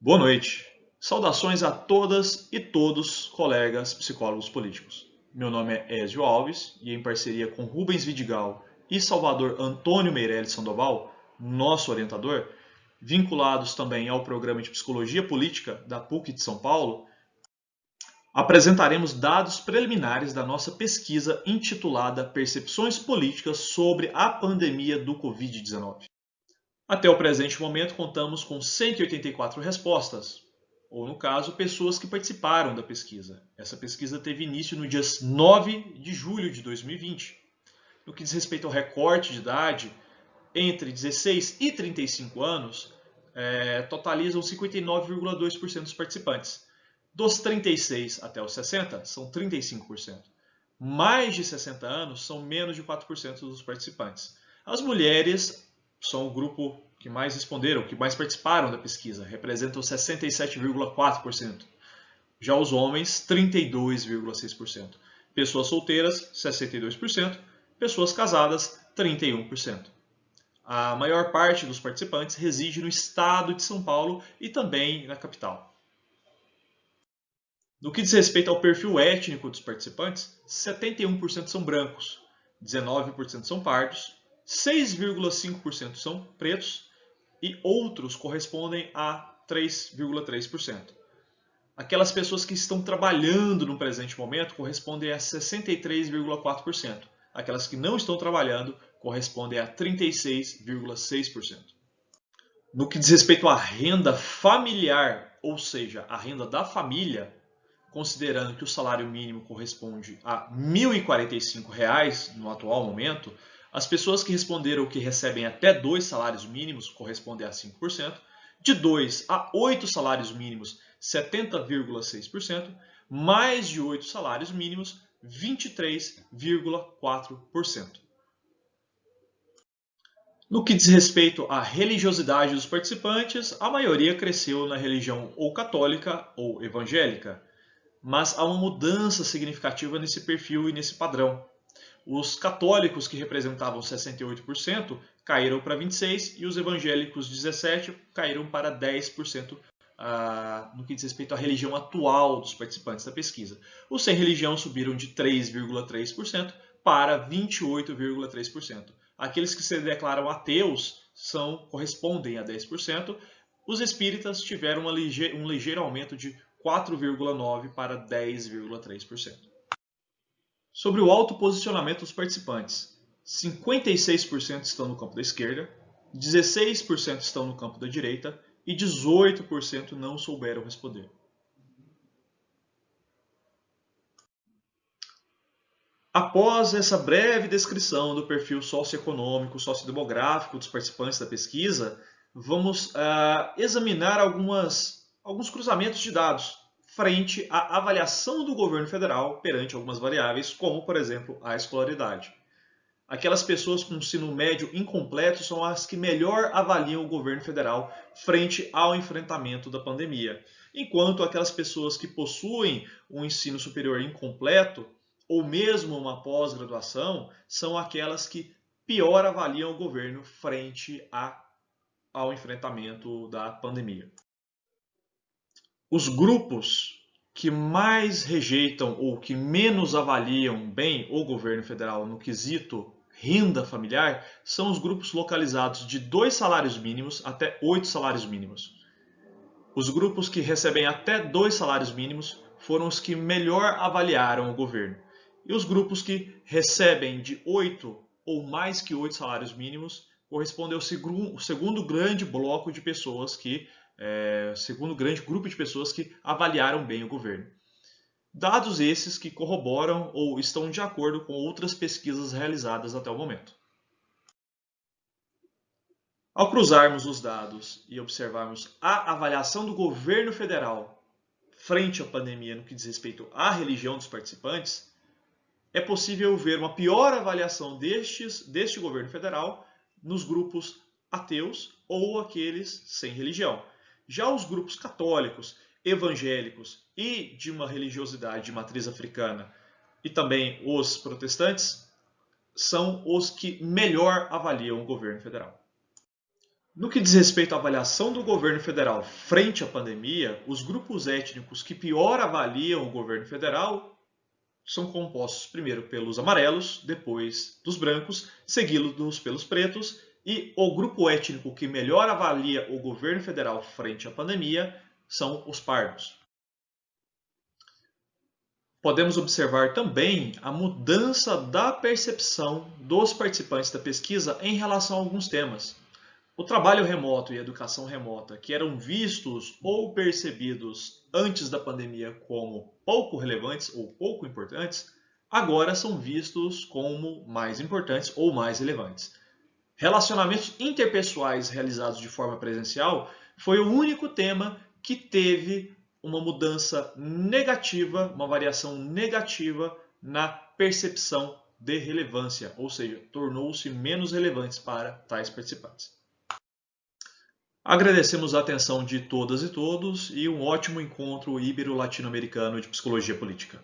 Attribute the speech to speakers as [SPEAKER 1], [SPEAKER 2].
[SPEAKER 1] Boa noite. Saudações a todas e todos, colegas psicólogos políticos. Meu nome é Ézio Alves e, em parceria com Rubens Vidigal e Salvador Antônio Meirelles Sandoval, nosso orientador, vinculados também ao programa de Psicologia Política da PUC de São Paulo, apresentaremos dados preliminares da nossa pesquisa intitulada Percepções Políticas sobre a Pandemia do Covid-19. Até o presente momento, contamos com 184 respostas, ou no caso, pessoas que participaram da pesquisa. Essa pesquisa teve início no dia 9 de julho de 2020. No que diz respeito ao recorte de idade, entre 16 e 35 anos, totalizam 59,2% dos participantes. Dos 36 até os 60, são 35%. Mais de 60 anos são menos de 4% dos participantes. As mulheres são o grupo que mais responderam, que mais participaram da pesquisa, representam 67,4%. Já os homens, 32,6%. Pessoas solteiras, 62%. Pessoas casadas, 31%. A maior parte dos participantes reside no estado de São Paulo e também na capital. No que diz respeito ao perfil étnico dos participantes, 71% são brancos, 19% são pardos, 6,5% são pretos e outros correspondem a 3,3%. Aquelas pessoas que estão trabalhando no presente momento correspondem a 63,4%. Aquelas que não estão trabalhando correspondem a 36,6%. No que diz respeito à renda familiar, ou seja, a renda da família, considerando que o salário mínimo corresponde a R$ 1.045 no atual momento, as pessoas que responderam que recebem até 2 salários mínimos correspondem a 5%, de 2 a 8 salários mínimos, 70,6%, mais de 8 salários mínimos, 23,4%. No que diz respeito à religiosidade dos participantes, a maioria cresceu na religião ou católica ou evangélica, mas há uma mudança significativa nesse perfil e nesse padrão. Os católicos, que representavam 68%, caíram para 26% e os evangélicos, 17%, caíram para 10% no que diz respeito à religião atual dos participantes da pesquisa. Os sem religião subiram de 3,3% para 28,3%. Aqueles que se declaram ateus correspondem a 10%. Os espíritas tiveram um ligeiro aumento de 4,9% para 10,3%. Sobre o autoposicionamento dos participantes, 56% estão no campo da esquerda, 16% estão no campo da direita e 18% não souberam responder. Após essa breve descrição do perfil socioeconômico, sociodemográfico dos participantes da pesquisa, vamos examinar alguns cruzamentos de dados frente à avaliação do governo federal perante algumas variáveis, como, por exemplo, a escolaridade. Aquelas pessoas com ensino médio incompleto são as que melhor avaliam o governo federal frente ao enfrentamento da pandemia, enquanto aquelas pessoas que possuem um ensino superior incompleto ou mesmo uma pós-graduação são aquelas que pior avaliam o governo frente ao enfrentamento da pandemia. Os grupos que mais rejeitam ou que menos avaliam bem o governo federal no quesito renda familiar são os grupos localizados de 2 salários mínimos até 8 salários mínimos. Os grupos que recebem até 2 salários mínimos foram os que melhor avaliaram o governo. E os grupos que recebem de 8 ou mais que 8 salários mínimos correspondem ao segundo grande bloco de pessoas segundo grande grupo de pessoas que avaliaram bem o governo. Dados esses que corroboram ou estão de acordo com outras pesquisas realizadas até o momento. Ao cruzarmos os dados e observarmos a avaliação do governo federal frente à pandemia no que diz respeito à religião dos participantes, é possível ver uma pior avaliação deste governo federal nos grupos ateus ou aqueles sem religião. Já os grupos católicos, evangélicos e de uma religiosidade de matriz africana e também os protestantes são os que melhor avaliam o governo federal. No que diz respeito à avaliação do governo federal frente à pandemia, os grupos étnicos que pior avaliam o governo federal são compostos primeiro pelos amarelos, depois dos brancos, seguidos pelos pretos, e o grupo étnico que melhor avalia o governo federal frente à pandemia são os pardos. Podemos observar também a mudança da percepção dos participantes da pesquisa em relação a alguns temas. O trabalho remoto e a educação remota, que eram vistos ou percebidos antes da pandemia como pouco relevantes ou pouco importantes, agora são vistos como mais importantes ou mais relevantes. Relacionamentos interpessoais realizados de forma presencial foi o único tema que teve uma mudança negativa, uma variação negativa na percepção de relevância, ou seja, tornou-se menos relevantes para tais participantes. Agradecemos a atenção de todas e todos e um ótimo encontro ibero-latino-americano de psicologia política.